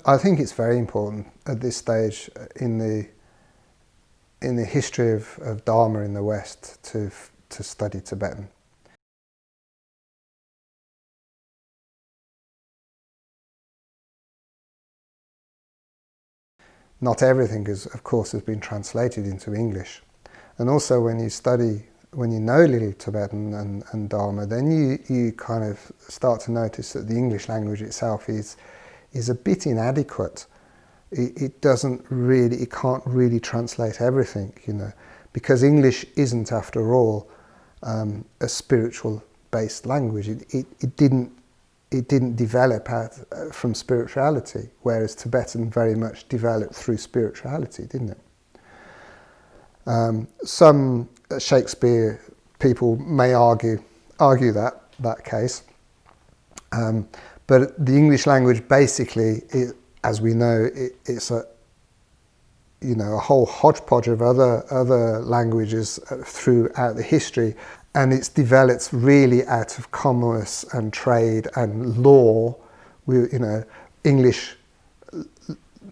I think it's very important at this stage in the history of Dharma in the West to study Tibetan. Not everything, of course, has been translated into English. And also when you know a little Tibetan and Dharma, then you kind of start to notice that the English language itself is a bit inadequate. It can't really translate everything, because English isn't, after all, a spiritual-based language. It didn't develop from spirituality, whereas Tibetan very much developed through spirituality, didn't it? Some Shakespeare people may argue that case, but the English language basically, as we know, it's a whole hodgepodge of other languages throughout the history. And it's developed really out of commerce and trade and law. English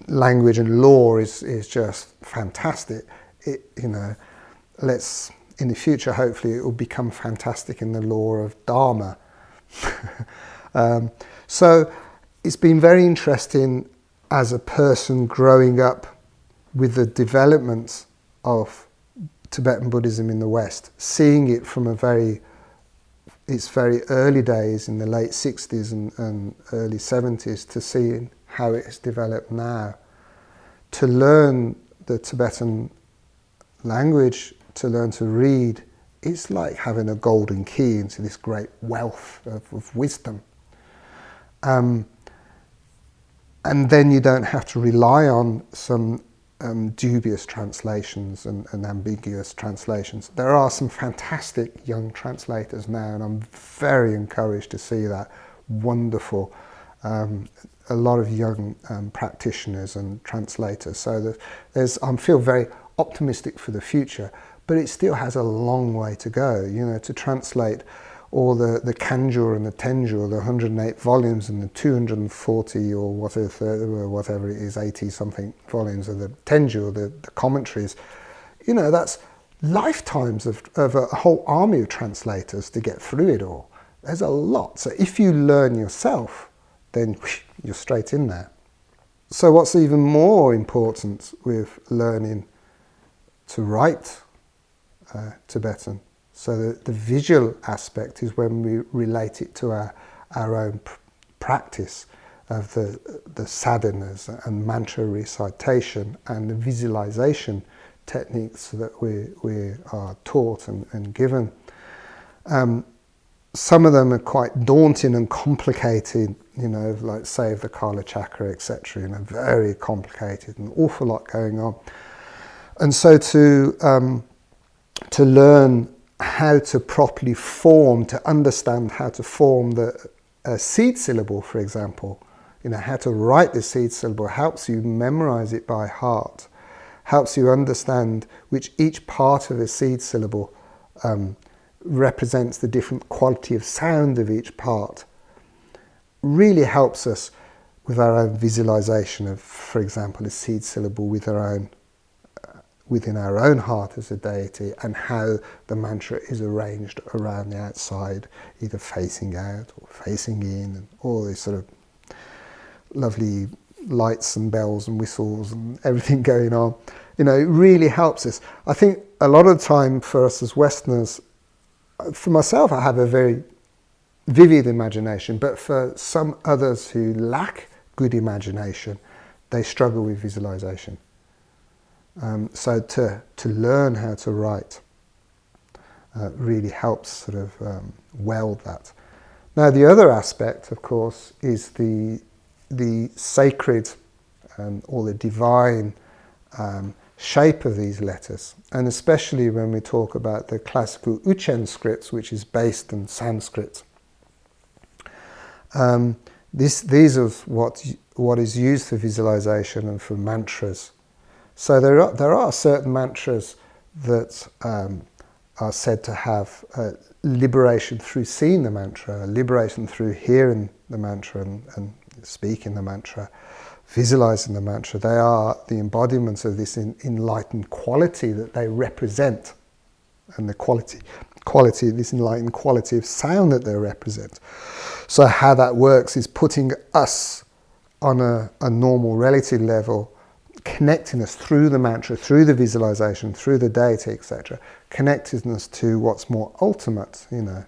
language and law is just fantastic. In the future, hopefully, it will become fantastic in the law of Dharma. So it's been very interesting as a person growing up with the development of Tibetan Buddhism in the West, seeing it from its very early days in the late 60s and early 70s to seeing how it has developed now. To learn the Tibetan language, to learn to read, it's like having a golden key into this great wealth of wisdom. And then you don't have to rely on some dubious translations and ambiguous translations. There are some fantastic young translators now, and I'm very encouraged to see that. Wonderful. A lot of young practitioners and translators. So I feel very optimistic for the future, but it still has a long way to go, to translate all the Kanjur and the Tenjur, the 108 volumes and the 240 or whatever it is, 80-something volumes of the Tenjur, the commentaries. That's lifetimes of a whole army of translators to get through it all. There's a lot. So if you learn yourself, then you're straight in there. So what's even more important with learning to write Tibetan? So the visual aspect is when we relate it to our own practice of the sadhanas and mantra recitation and the visualization techniques that we are taught and given. Some of them are quite daunting and complicated, like say the Kala Chakra, etc. Very complicated, an awful lot going on. And so to learn how to properly form, to understand how to form a seed syllable, for example, how to write the seed syllable helps you memorize it by heart, helps you understand which each part of a seed syllable represents the different quality of sound of each part. Really helps us with our own visualization of, for example, a seed syllable within our own heart as a deity, and how the mantra is arranged around the outside, either facing out or facing in, and all these sort of lovely lights and bells and whistles and everything going on. It really helps us. I think a lot of the time for us as Westerners, for myself, I have a very vivid imagination, but for some others who lack good imagination, they struggle with visualization. So to learn how to write really helps sort of weld that. Now the other aspect, of course, is the sacred or the divine shape of these letters, and especially when we talk about the classical Uchen scripts, which is based on Sanskrit. These are what is used for visualization and for mantras. So there are certain mantras that are said to have liberation through seeing the mantra, liberation through hearing the mantra and speaking the mantra, visualizing the mantra, they are the embodiments of this enlightened quality that they represent, and the quality, this enlightened quality of sound that they represent. So how that works is putting us on a normal relative level, connecting us through the mantra, through the visualization, through the deity, etc., connecting us to what's more ultimate, you know,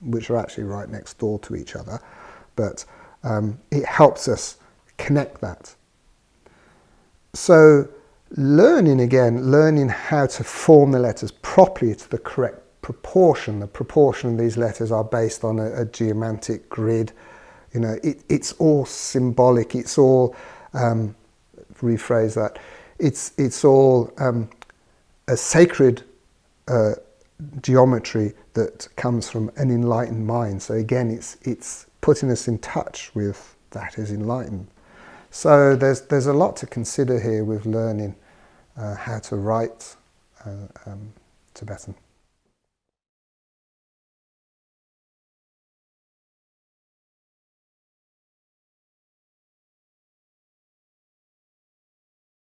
which are actually right next door to each other, but it helps us connect that. So learning how to form the letters properly to the correct proportion. The proportion of these letters are based on a geomantic grid. You know, it's all symbolic. It's all, rephrase that, it's all a sacred geometry that comes from an enlightened mind. So again, it's putting us in touch with that is enlightened. So there's a lot to consider here with learning how to write Tibetan.